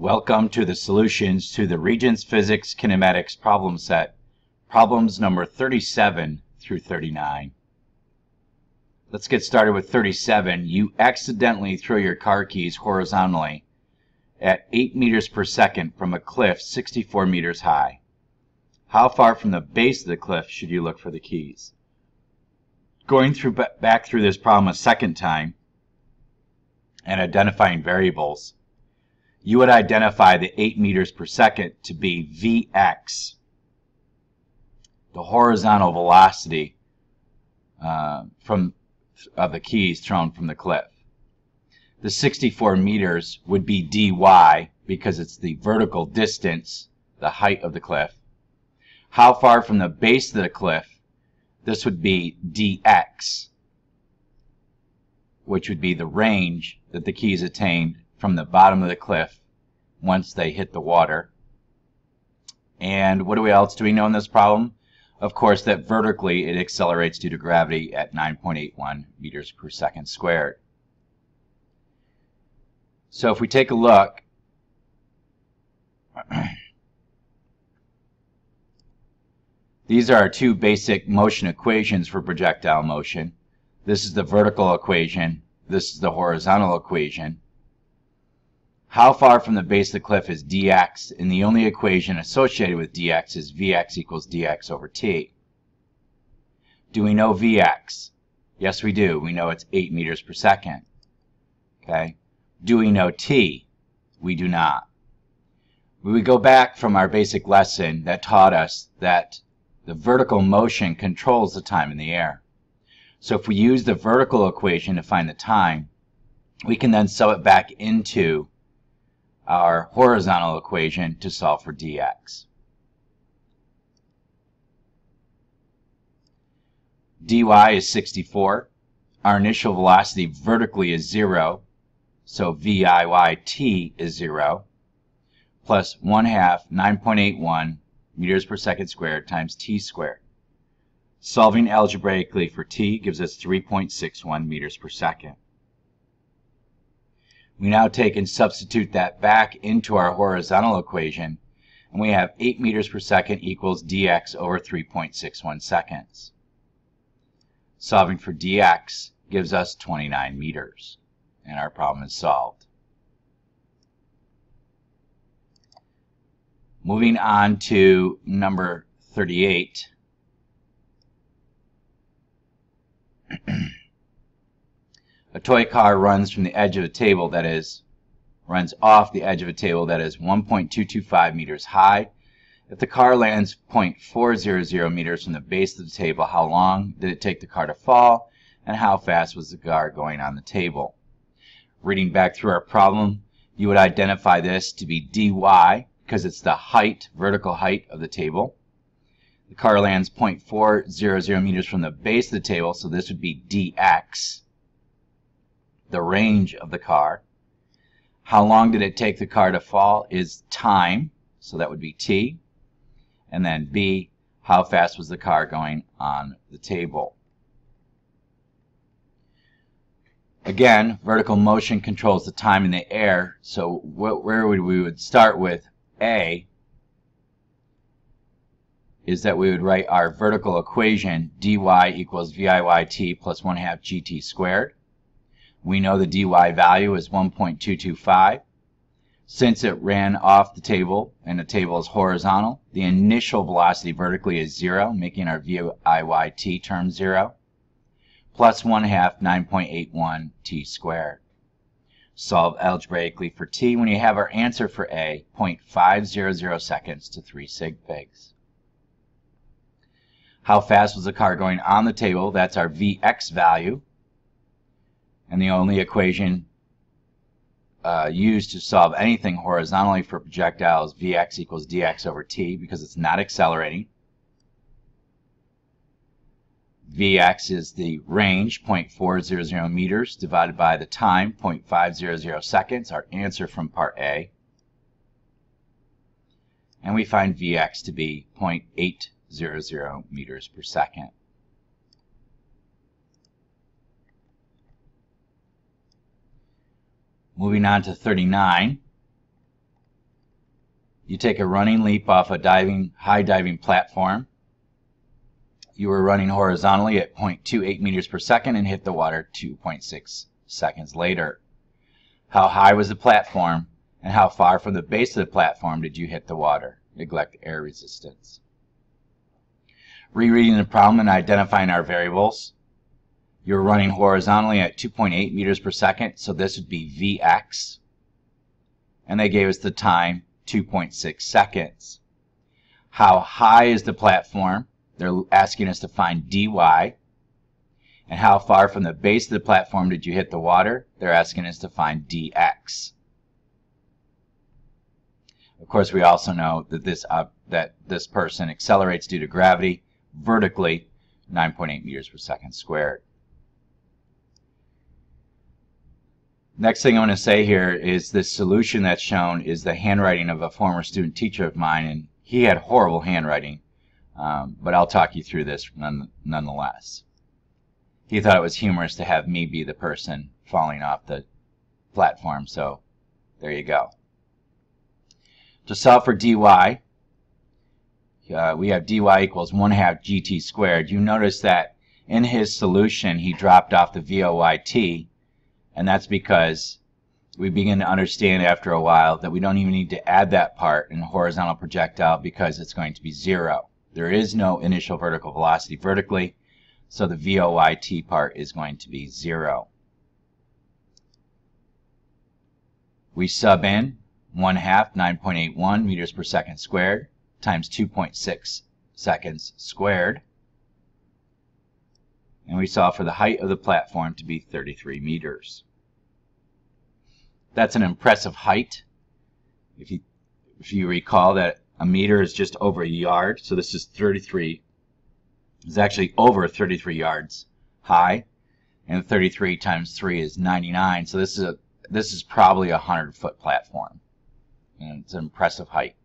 Welcome to the solutions to the Regents Physics Kinematics problem set, problems number 37 through 39. Let's get started with 37. You accidentally throw your car keys horizontally at 8 meters per second from a cliff 64 meters high. How far from the base of the cliff should you look for the keys? Going back through this problem a second time and identifying variables, you would identify the 8 meters per second to be Vx, the horizontal velocity of the keys thrown from the cliff. The 64 meters would be dy because it's the vertical distance, the height of the cliff. How far from the base of the cliff? This would be dx, which would be the range that the keys attained from the bottom of the cliff once they hit the water. And what else do we know in this problem? Of course, that vertically it accelerates due to gravity at 9.81 meters per second squared. So if we take a look, these are our two basic motion equations for projectile motion. This is the vertical equation. This is the horizontal equation. How far from the base of the cliff is dx? And the only equation associated with dx is Vx equals dx over t. Do we know Vx? Yes, we do. We know it's 8 meters per second. Okay. Do we know t? We do not. We would go back from our basic lesson that taught us that the vertical motion controls the time in the air. So if we use the vertical equation to find the time, we can then sub it back into our horizontal equation to solve for dx. dy is 64. Our initial velocity vertically is 0, so VIYT is 0, plus 1/2 9.81 meters per second squared times t squared. Solving algebraically for t gives us 3.61 meters per second. We now take and substitute that back into our horizontal equation, and we have 8 meters per second equals dx over 3.61 seconds. Solving for dx gives us 29 meters, and our problem is solved. Moving on to number 38. A toy car runs from the edge of a table that is, runs off the edge of a table that is 1.225 meters high. If the car lands 0.400 meters from the base of the table, how long did it take the car to fall, and how fast was the car going on the table? Reading back through our problem, you would identify this to be dy because it's the height, vertical height of the table. The car lands 0.400 meters from the base of the table, so this would be dx, the range of the car. How long did it take the car to fall is time, so that would be t. And then b, how fast was the car going on the table? Again, vertical motion controls the time in the air, so where we would start with a is that we would write our vertical equation dy equals VIYT plus 1/2 gt squared. We know the dy value is 1.225. Since it ran off the table and the table is horizontal, the initial velocity vertically is 0, making our VIYT term 0, plus 1/2 9.81 t squared. Solve algebraically for t when you have our answer for a, 0.500 seconds to 3 sig figs. How fast was the car going on the table? That's our Vx value. And the only equation used to solve anything horizontally for projectiles, Vx equals dx over t, because it's not accelerating. Vx is the range, 0.400 meters, divided by the time, 0.500 seconds, our answer from part A. And we find Vx to be 0.800 meters per second. Moving on to 39. You take a running leap off a high diving platform. You were running horizontally at 0.28 meters per second and hit the water 2.6 seconds later. How high was the platform, and how far from the base of the platform did you hit the water? Neglect air resistance. Rereading the problem and identifying our variables. You're running horizontally at 2.8 meters per second, so this would be Vx. And they gave us the time, 2.6 seconds. How high is the platform? They're asking us to find dy. And how far from the base of the platform did you hit the water? They're asking us to find dx. Of course, we also know that this person accelerates due to gravity vertically, 9.8 meters per second squared. Next thing I'm going to say here is this solution that's shown is the handwriting of a former student teacher of mine, and he had horrible handwriting, but I'll talk you through this nonetheless. He thought it was humorous to have me be the person falling off the platform, so there you go. To solve for dy, we have dy equals 1/2 gt squared. You notice that in his solution he dropped off the voyt, and that's because we begin to understand after a while that we don't even need to add that part in a horizontal projectile because it's going to be 0. There is no initial vertical velocity vertically, so the voyt part is going to be 0. We sub in 1/2 9.81 meters per second squared times 2.6 seconds squared, and we solve for the height of the platform to be 33 meters. That's an impressive height. If you recall that a meter is just over a yard, so this is 33. It's actually over 33 yards high, and 33 times 3 is 99. So this is probably a 100-foot platform, and it's an impressive height.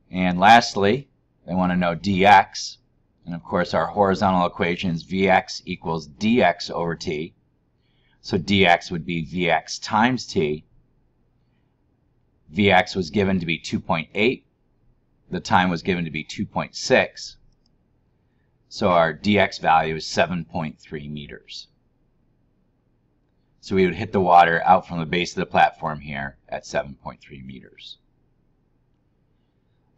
And lastly, they want to know dx, and of course our horizontal equation is Vx equals dx over t. So dx would be Vx times t. Vx was given to be 2.8. The time was given to be 2.6. So our dx value is 7.3 meters. So we would hit the water out from the base of the platform here at 7.3 meters.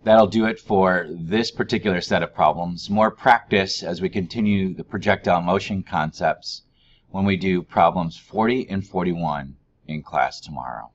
That'll do it for this particular set of problems. More practice as we continue the projectile motion concepts when we do problems 40 and 41 in class tomorrow.